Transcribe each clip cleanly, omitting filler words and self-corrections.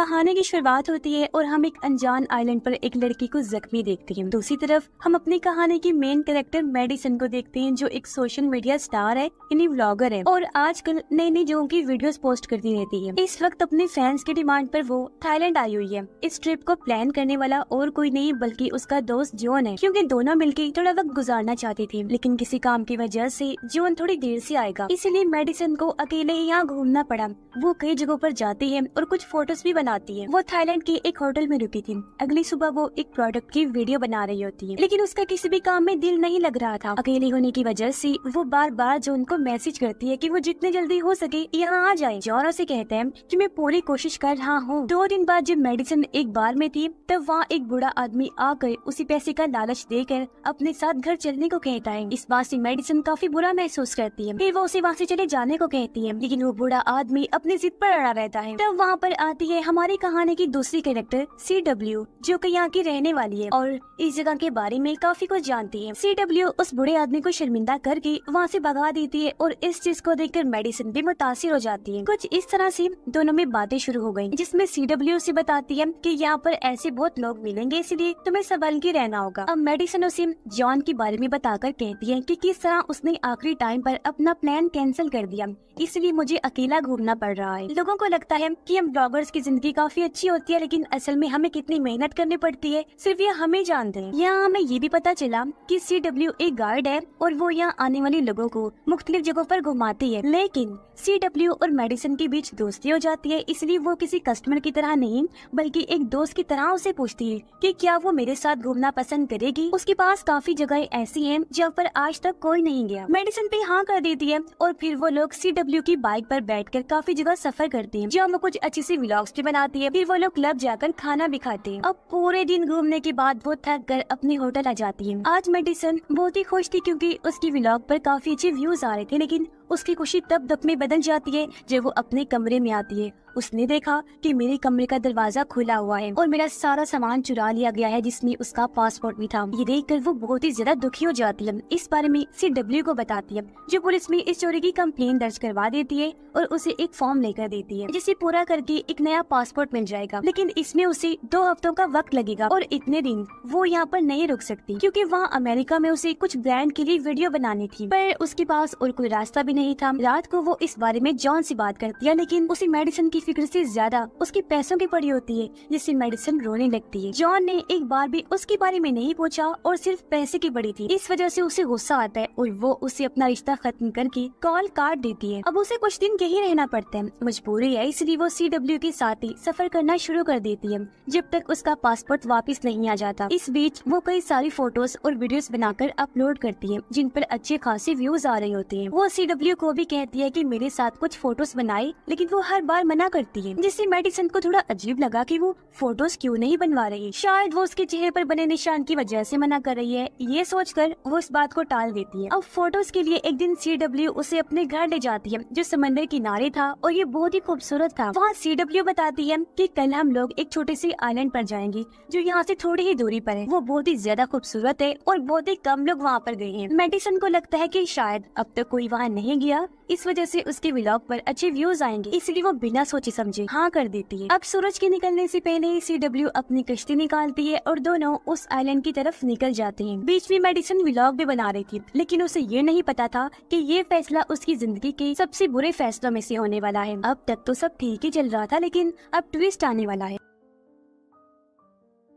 कहानी की शुरुआत होती है और हम एक अनजान आइलैंड पर एक लड़की को जख्मी देखते हैं। दूसरी तरफ हम अपनी कहानी की मेन कैरेक्टर मेडिसन को देखते हैं, जो एक सोशल मीडिया स्टार है, यानी व्लॉगर है और आजकल नई नई जगहों की वीडियोस पोस्ट करती रहती है। इस वक्त अपने फैंस की डिमांड पर वो थाईलैंड आई हुई है। इस ट्रिप को प्लान करने वाला और कोई नहीं बल्कि उसका दोस्त जॉन है, क्योंकि दोनों मिलकर थोड़ा वक्त गुजारना चाहती थी, लेकिन किसी काम की वजह से जॉन थोड़ी देर से आएगा, इसीलिए मेडिसन को अकेले ही यहाँ घूमना पड़ा। वो कई जगहों पर जाती है और कुछ फोटोज भी बनाती है। वो थाईलैंड के एक होटल में रुकी थी। अगली सुबह वो एक प्रोडक्ट की वीडियो बना रही होती है, लेकिन उसका किसी भी काम में दिल नहीं लग रहा था। अकेले होने की वजह से वो बार बार जॉन को मैसेज करती है कि वो जितने जल्दी हो सके यहाँ आ जाए। जॉन उसे कहता है कि मैं पूरी कोशिश कर रहा हूँ। 2 दिन बाद जब मेडिसन एक बार में थी, तब वहाँ एक बूढ़ा आदमी आकर उसी पैसे का लालच देकर अपने साथ घर चलने को कहता है। इस बात से मेडिसन काफी बुरा महसूस करती है। फिर वो उसे वहाँ से चले जाने को कहती है, लेकिन वो बूढ़ा आदमी अपनी जिद पर अड़ा रहता है। तब वहाँ पर आती है हमारी कहानी की दूसरी कैरेक्टर CW, जो कि यहाँ की रहने वाली है और इस जगह के बारे में काफी कुछ जानती है। CW उस बूढ़े आदमी को शर्मिंदा करके वहाँ से भगा देती है और इस चीज को देखकर मेडिसन भी मुतासिर हो जाती है। कुछ इस तरह से दोनों में बातें शुरू हो गयी, जिसमें CW से बताती है कि यहाँ पर ऐसे बहुत लोग मिलेंगे, इसलिए तुम्हें संभल के रहना होगा। अब मेडिसन उसे जॉन के बारे में बताकर कहती है कि किस तरह उसने आखिरी टाइम पर अपना प्लान कैंसिल कर दिया, इसलिए मुझे अकेला घूमना पड़ रहा है। लोगों को लगता है कि हम ब्लॉगर्स की जिंदगी काफी अच्छी होती है, लेकिन असल में हमें कितनी मेहनत करनी पड़ती है सिर्फ ये हमें जानते हैं। यहाँ हमें ये भी पता चला कि CW एक गाइड है और वो यहाँ आने वाले लोगों को मुख्तलिफ जगहों पर घुमाती है, लेकिन CW और मेडिसन के बीच दोस्ती हो जाती है, इसलिए वो किसी कस्टमर की तरह नहीं बल्कि एक दोस्त की तरह उसे पूछती है कि क्या वो मेरे साथ घूमना पसंद करेगी। उसके पास काफी जगह ऐसी हैं जहाँ पर आज तक कोई नहीं गया। मेडिसन पे हाँ कर देती है और फिर वो लोग CW की बाइक पर बैठकर काफी जगह सफर करते हैं, जहाँ वो कुछ अच्छी सी व्लॉग्स भी बनाती है। फिर वो लोग क्लब जाकर खाना भी खाते हैं। अब पूरे दिन घूमने के बाद वो थक कर अपने होटल आ जाती है। आज मेडिसन बहुत ही खुश थी क्योंकि उसकी व्लॉग पर काफी अच्छे व्यूज आ रहे थे, लेकिन उसकी खुशी तब दब में बदल जाती है जब वो अपने कमरे में आती है। उसने देखा कि मेरे कमरे का दरवाजा खुला हुआ है और मेरा सारा सामान चुरा लिया गया है, जिसमें उसका पासपोर्ट भी था। ये देखकर वो बहुत ही ज्यादा दुखी हो जाती है। इस बारे में CW को बताती है, जो पुलिस में इस चोरी की कंप्लेन दर्ज करवा देती है और उसे एक फॉर्म लेकर देती है, जिसे पूरा करके एक नया पासपोर्ट मिल जाएगा, लेकिन इसमें उसे 2 हफ्तों का वक्त लगेगा और इतने दिन वो यहाँ पर नहीं रुक सकती, क्योंकि वहाँ अमेरिका में उसे कुछ ब्रांड के लिए वीडियो बनानी थी, पर उसके पास और कोई रास्ता भी नहीं था। रात को वो इस बारे में जॉन से बात करती है, लेकिन उसे मेडिसन की फिक्र से ज्यादा उसके पैसों की पड़ी होती है, जिससे मेडिसन रोने लगती है। जॉन ने एक बार भी उसके बारे में नहीं पूछा और सिर्फ पैसे की पड़ी थी। इस वजह से उसे गुस्सा आता है और वो उसे अपना रिश्ता खत्म करके कॉल काट देती है। अब उसे कुछ दिन यहीं रहना पड़ता है, मजबूरी है, इसलिए वो CW के साथ ही सफर करना शुरू कर देती है जब तक उसका पासपोर्ट वापस नहीं आ जाता। इस बीच वो कई सारी फोटोज और वीडियोस बनाकर अपलोड करती है, जिन पर अच्छे खासे व्यूज आ रहे होते हैं। वो CW को भी कहती है कि मेरे साथ कुछ फोटोज बनाए, लेकिन वो हर बार मना करती है, जिससे मेडिसन को थोड़ा अजीब लगा कि वो फोटोज क्यों नहीं बनवा रही। शायद वो उसके चेहरे पर बने निशान की वजह से मना कर रही है। ये सोचकर वो इस बात को टाल देती है। अब फोटोज के लिए एक दिन CW उसे अपने घर ले जाती है, जो समंदर किनारे था और ये बहुत ही खूबसूरत था। वहाँ CW बताती है कि कल हम लोग एक छोटे से आइलैंड पर जाएंगे, जो यहाँ से थोड़ी ही दूरी पर है। वो बहुत ही ज्यादा खूबसूरत है और बहुत ही कम लोग वहाँ पर गए हैं। मेडिसन को लगता है कि शायद अब तक कोई वहाँ नहीं गया, इस वजह से उसके व्लॉग पर अच्छे व्यूज आएंगे, इसलिए वो बिना सोचे समझे हाँ कर देती है। अब सूरज के निकलने से पहले ही CW अपनी कश्ती निकालती है और दोनों उस आइलैंड की तरफ निकल जाते हैं। बीच में मेडिसन व्लॉग भी बना रही थी, लेकिन उसे ये नहीं पता था कि ये फैसला उसकी जिंदगी के सबसे बुरे फैसलों में से होने वाला है। अब तक तो सब ठीक ही चल रहा था, लेकिन अब ट्विस्ट आने वाला है।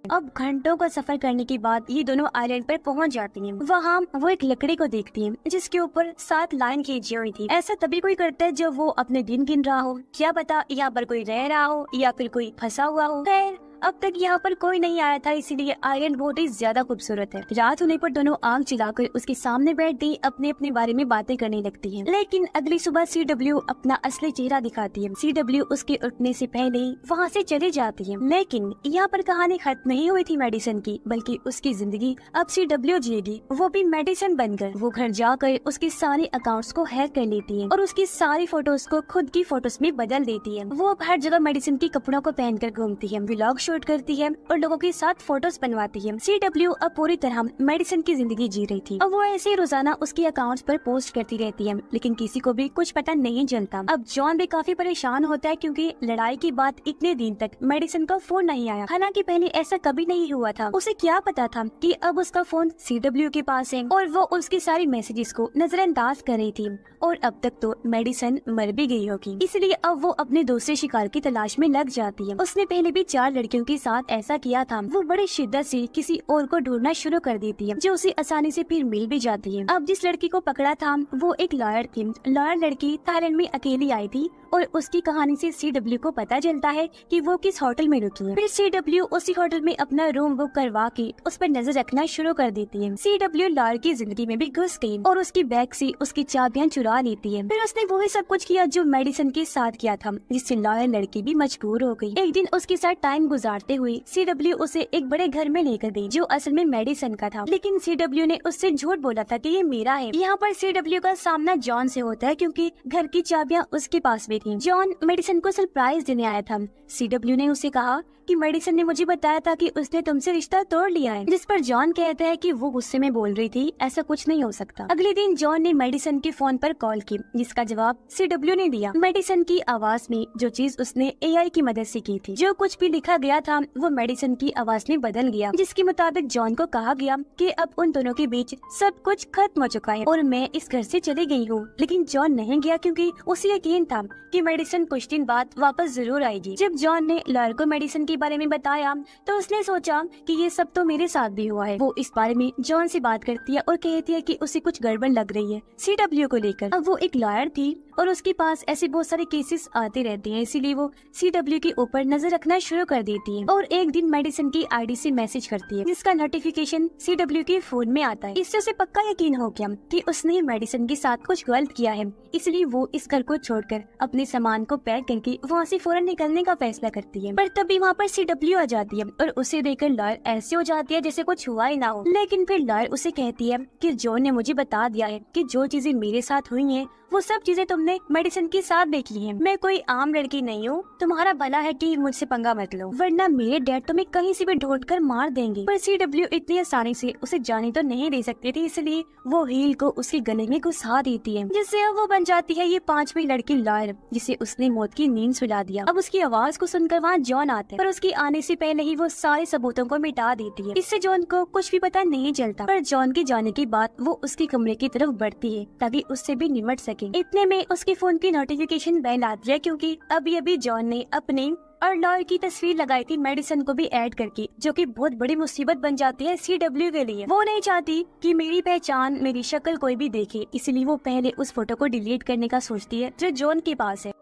अब घंटों का सफर करने के बाद ये दोनों आइलैंड पर पहुंच जाती हैं। वहाँ वो एक लकड़ी को देखती हैं, जिसके ऊपर 7 लाइन खींची हुई थी। ऐसा तभी कोई करता है जब वो अपने दिन गिन रहा हो, क्या पता यहाँ पर कोई रह रहा हो या फिर कोई फंसा हुआ हो। खैर अब तक यहाँ पर कोई नहीं आया था, इसीलिए आइलैंड बहुत ही ज्यादा खूबसूरत है। रात होने पर दोनों आग जलाकर उसके सामने बैठती अपने अपने बारे में बातें करने लगती हैं। लेकिन अगली सुबह CW अपना असली चेहरा दिखाती है। CW उसके उठने से पहले ही वहाँ से चली जाती है। लेकिन यहाँ पर कहानी खत्म नहीं हुई थी मेडिसन की, बल्कि उसकी जिंदगी अब CW जिएगी, वो भी मेडिसन बनकर। वो घर जाकर उसके सारे अकाउंट्स को हैक कर लेती है और उसकी सारी फोटोज को खुद की फोटोज में बदल देती है। वो अब हर जगह मेडिसन के कपड़ों को पहनकर घूमती है, व्लॉग शूट करती है और लोगों के साथ फोटोज बनवाती है। CW अब पूरी तरह मेडिसन की जिंदगी जी रही थी। अब वो ऐसे ही रोजाना उसके अकाउंट्स पर पोस्ट करती रहती है, लेकिन किसी को भी कुछ पता नहीं चलता। अब जॉन भी काफी परेशान होता है क्योंकि लड़ाई के बाद इतने दिन तक मेडिसन का फोन नहीं आया। हालांकि पहले ऐसा कभी नहीं हुआ था। उसे क्या पता था कि अब उसका फोन CW के पास है और वो उसकी सारी मैसेजेस को नजरअंदाज कर रही थी और अब तक तो मेडिसन मर भी गई होगी। इसलिए अब वो अपने दूसरे शिकार की तलाश में लग जाती है। उसने पहले भी 4 लड़कियों के साथ ऐसा किया था। वो बड़ी शिद्दत से किसी और को ढूंढना शुरू कर देती है जो उसे आसानी से फिर मिल भी जाती है। अब जिस लड़की को पकड़ा था वो एक लॉयर थी। लॉयर लड़की थाईलैंड में अकेली आई थी और उसकी कहानी से CW को पता चलता है कि वो किस होटल में रुकी है। फिर CW उसी होटल में अपना रूम बुक करवा के उस पर नजर रखना शुरू कर देती है। CW लॉयर की जिंदगी में भी घुस गई और उसकी बैग से उसकी चाबियां चुरा लेती है। फिर उसने वही सब कुछ किया जो मेडिसन के साथ किया था, जिससे लॉयर लड़की भी मजबूर हो गई। एक दिन उसके साथ टाइम गुजारते हुए CW उसे एक बड़े घर में लेकर गई जो असल में मेडिसन का था, लेकिन CW ने उससे झूठ बोला था कि ये मेरा है। यहाँ पर CW का सामना जॉन से होता है क्योंकि घर की चाबियां उसके पास भी थी। जॉन मेडिसन को सरप्राइज देने आया था। CW ने उसे कहा कि मेडिसन ने मुझे बताया था कि उसने तुमसे रिश्ता तोड़ लिया है, जिस पर जॉन कहता है कि वो गुस्से में बोल रही थी, ऐसा कुछ नहीं हो सकता। अगले दिन जॉन ने मेडिसन के फोन पर कॉल की, जिसका जवाब CW ने दिया। मेडिसन की आवाज में जो चीज उसने AI की मदद से की थी, जो कुछ भी लिखा गया था वो मेडिसन की आवाज में बदल गया, जिसके मुताबिक जॉन को कहा गया कि अब उन दोनों के बीच सब कुछ खत्म हो चुका है और मैं इस घर से चली गई हूँ। लेकिन जॉन नहीं गया क्योंकि उसे यकीन था कि मेडिसन कुछ दिन बाद वापस जरूर आएगी। जब जॉन ने लॉयर को मेडिसन के बारे में बताया तो उसने सोचा कि ये सब तो मेरे साथ भी हुआ है। वो इस बारे में जॉन से बात करती है और कहती है कि उसे कुछ गड़बड़ लग रही है CW को लेकर। अब वो एक लॉयर थी और उसके पास ऐसे बहुत सारे केसेस आते रहते हैं, इसीलिए वो CW के ऊपर नजर रखना शुरू कर देती है और एक दिन मेडिसन की ID से मैसेज करती है, जिसका नोटिफिकेशन CW के फोन में आता है। इससे उसे पक्का यकीन हो गया कि उसने मेडिसन के साथ कुछ गलत किया है, इसलिए वो इस घर को छोड़कर अपने सामान को पैक करके वहाँ से फौरन निकलने का फैसला करती है। पर तभी वहाँ पर CW आ जाती है और उसे देखकर लॉयर ऐसे हो जाती है जैसे कुछ हुआ ही ना हो। लेकिन फिर लॉयर उसे कहती है कि जॉन ने मुझे बता दिया है कि जो चीजें मेरे साथ हुई हैं वो सब चीजें तुमने मेडिसन के साथ देख ली हैं। मैं कोई आम लड़की नहीं हूँ, तुम्हारा भला है कि मुझसे पंगा मत लो, वरना मेरे डैड तुम्हें कहीं से भी ढूंढकर मार देंगे। पर CW इतनी आसानी से उसे जाने तो नहीं दे सकती थी, इसलिए वो हील को उसके गले में घुसा देती है, जिससे अब वो बन जाती है ये 5वीं लड़की लॉयर, जिसे उसने मौत की नींद सुला दिया। अब उसकी आवाज को सुनकर वहाँ जॉन आता है, पर उसके आने से पहले ही वो सारे सबूतों को मिटा देती है। इससे जॉन को कुछ भी पता नहीं चलता। पर जॉन के जाने के बाद वो उसके कमरे की तरफ बढ़ती है ताकि उससे भी निमट सके। इतने में उसके फोन की नोटिफिकेशन बेल आती है क्योंकि अभी जॉन ने अपने और लॉयर की तस्वीर लगाई थी मेडिसन को भी ऐड करके, जो कि बहुत बड़ी मुसीबत बन जाती है CW के लिए। वो नहीं चाहती कि मेरी पहचान, मेरी शक्ल कोई भी देखे, इसलिए वो पहले उस फोटो को डिलीट करने का सोचती है जो जॉन के पास है।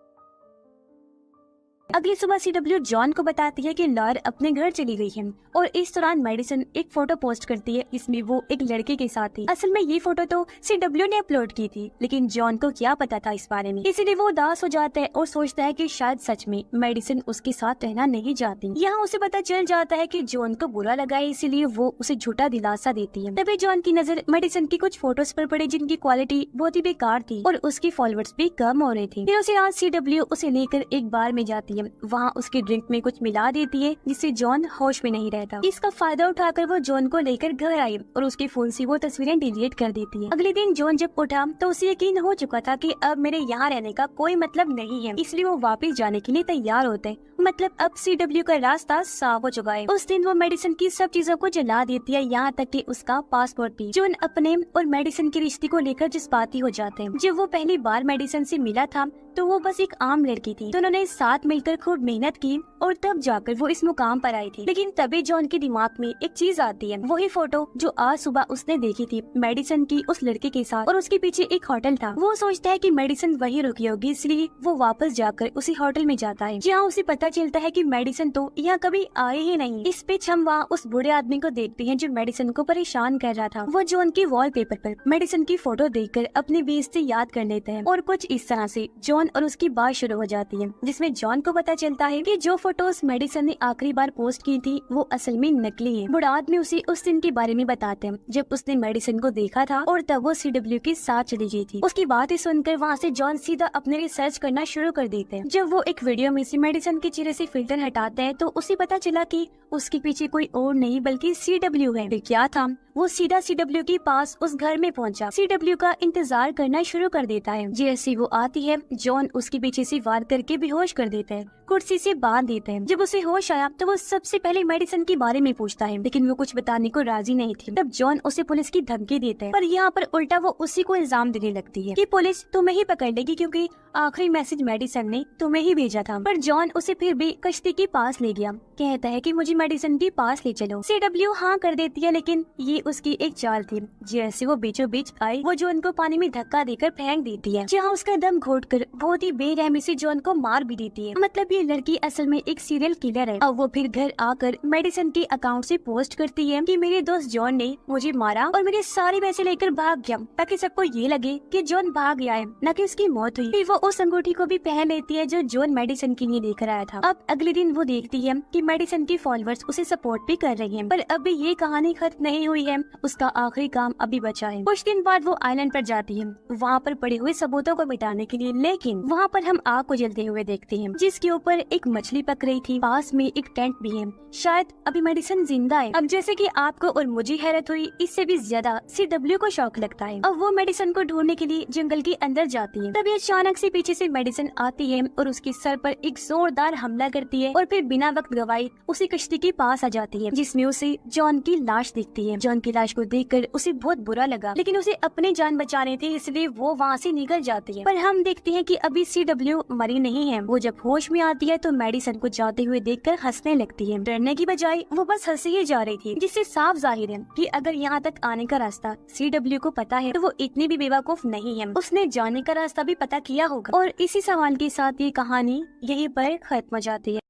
अगली सुबह CW जॉन को बताती है कि लॉयर अपने घर चली गई है और इस दौरान मेडिसन एक फोटो पोस्ट करती है जिसमें वो एक लड़के के साथ थी। असल में ये फोटो तो CW ने अपलोड की थी, लेकिन जॉन को क्या पता था इस बारे में, इसीलिए वो उदास हो जाता है और सोचता है कि शायद सच में मेडिसन उसके साथ रहना नहीं चाहती। यहाँ उसे पता चल जाता है कि जॉन को बुरा लगा है, इसीलिए वो उसे झूठा दिलासा देती है। तभी जॉन की नजर मेडिसन की कुछ फोटोज पर पड़ी जिनकी क्वालिटी बहुत ही बेकार थी और उसकी फॉलोअर्स भी कम हो रही थी। फिर उसे आज CW उसे लेकर एक बार में जाती है, वहाँ उसके ड्रिंक में कुछ मिला देती है जिससे जॉन होश में नहीं रहता। इसका फायदा उठाकर वो जॉन को लेकर घर आई और उसके फोन से वो तस्वीरें डिलीट कर देती है। अगले दिन जॉन जब उठा तो उसे यकीन हो चुका था कि अब मेरे यहाँ रहने का कोई मतलब नहीं है, इसलिए वो वापस जाने के लिए तैयार होते हैं। मतलब अब CW का रास्ता साफ हो चुका है। उस दिन वो मेडिसन की सब चीजों को जला देती है, यहाँ तक कि उसका पासपोर्ट भी। जॉन अपने और मेडिसन के रिश्ते को लेकर जज्बाती हो जाते हैं। जब वो पहली बार मेडिसन से मिला था तो वो बस एक आम लड़की थी, तो उन्होंने साथ मिलकर खूब मेहनत की और तब जाकर वो इस मुकाम पर आई थी। लेकिन तभी जॉन के दिमाग में एक चीज आती है, वही फोटो जो आज सुबह उसने देखी थी मेडिसन की उस लड़के के साथ, और उसके पीछे एक होटल था। वो सोचता है कि मेडिसन वही रुकी होगी, इसलिए वो वापस जाकर उसी होटल में जाता है, जहाँ उसे पता चलता है कि मेडिसन तो यहाँ कभी आए ही नहीं। इस बीच हम वहाँ उस बूढ़े आदमी को देखते हैं जो मेडिसन को परेशान कर रहा था। वो जॉन के वॉलपेपर पर मेडिसन की फोटो देखकर अपनी बेइज्जती याद कर लेते हैं और कुछ इस तरह से जॉन और उसकी बात शुरू हो जाती है, जिसमें जॉन को पता चलता है कि जो फोटोज मेडिसन ने आखिरी बार पोस्ट की थी वो असल में नकली है। बूढ़ा आदमी उसे उस दिन के बारे में बताते हैं जब उसने मेडिसन को देखा था और तब वो CW के साथ चली गई थी। उसकी बातें सुनकर वहाँ से जॉन सीधा अपने लिए सर्च करना शुरू कर देते हैं। जब वो एक वीडियो में से मेडिसन के चेहरे चेहरे से फिल्टर हटाता है तो उसे पता चला कि उसके पीछे कोई और नहीं बल्कि CW है। फिर क्या था, वो सीधा CW के पास उस घर में पहुंचा। CW का इंतजार करना शुरू कर देता है। जैसे वो आती है, जॉन उसके पीछे से वार करके बेहोश कर देता है, कुर्सी से बांध देता है। जब उसे होश आया तो वो सबसे पहले मेडिसन के बारे में पूछता है, लेकिन वो कुछ बताने को राजी नहीं थी। तब जॉन उसे पुलिस की धमकी देता है, पर यहाँ पर उल्टा वो उसी को इल्जाम देने लगती है कि पुलिस तुम्हें ही पकड़ लेगी क्योंकि आखिरी मैसेज मेडिसन ने तुम्हें ही भेजा था। पर जॉन उसे फिर भी कश्ती के पास ले गया, कहता है कि मुझे मेडिसन के पास ले चलो। CW हाँ कर देती है, लेकिन ये उसकी एक चाल थी। जैसे वो बीचों बीच आई, वो जॉन को पानी में धक्का देकर फेंक देती है, जहाँ उसका दम घोटकर बहुत ही बेरहमी से जॉन को मार भी देती है। मतलब ये लड़की असल में एक सीरियल किलर है। अब वो फिर घर आकर मेडिसन के अकाउंट से पोस्ट करती है कि मेरे दोस्त जॉन ने मुझे मारा और मेरे सारे पैसे लेकर भाग गया, ताकि सबको ये लगे कि जॉन भाग गया है, न कि उसकी मौत हुई। फिर वो उस अंगूठी को भी पहन लेती है जो जॉन मेडिसन के लिए लेकर आया था। अब अगले दिन वो देखती है कि मेडिसन के फॉलोअर्स उसे सपोर्ट भी कर रही हैं, पर अभी ये कहानी खत्म नहीं हुई है। उसका आखिरी काम अभी बचा है। कुछ दिन बाद वो आइलैंड पर जाती है, वहाँ पर पड़े हुए सबूतों को मिटाने के लिए, लेकिन वहाँ पर हम आग को जलते हुए देखते हैं, जिसके ऊपर एक मछली पक रही थी। पास में एक टेंट भी है, शायद अभी मेडिसन जिंदा है। अब जैसे कि आपको और मुझे हैरत हुई, इससे भी ज्यादा CW को शौक लगता है। अब वो मेडिसन को ढूंढने के लिए जंगल के अंदर जाती है। तभी अचानक से पीछे से मेडिसन आती है और उसके सर पर एक जोरदार हमला करती है और फिर बिना वक्त गवाए उसी कश्ती के पास आ जाती है, जिसमें उसे जॉन की लाश दिखती है। जॉन की लाश को देखकर उसे बहुत बुरा लगा, लेकिन उसे अपनी जान बचानी थी, इसलिए वो वहाँ से निकल जाती है। पर हम देखते हैं कि अभी CW मरी नहीं है। वो जब होश में आती है तो मेडिसन को जाते हुए देखकर हंसने लगती है। डरने की बजाय वो बस हंसी ही जा रही थी, जिससे साफ जाहिर है कि अगर यहाँ तक आने का रास्ता CW को पता है तो वो इतनी भी बेवकूफ नहीं है, उसने जाने का रास्ता भी पता किया होगा। और इसी सवाल के साथ ये कहानी यहीं पर खत्म हो जाती है।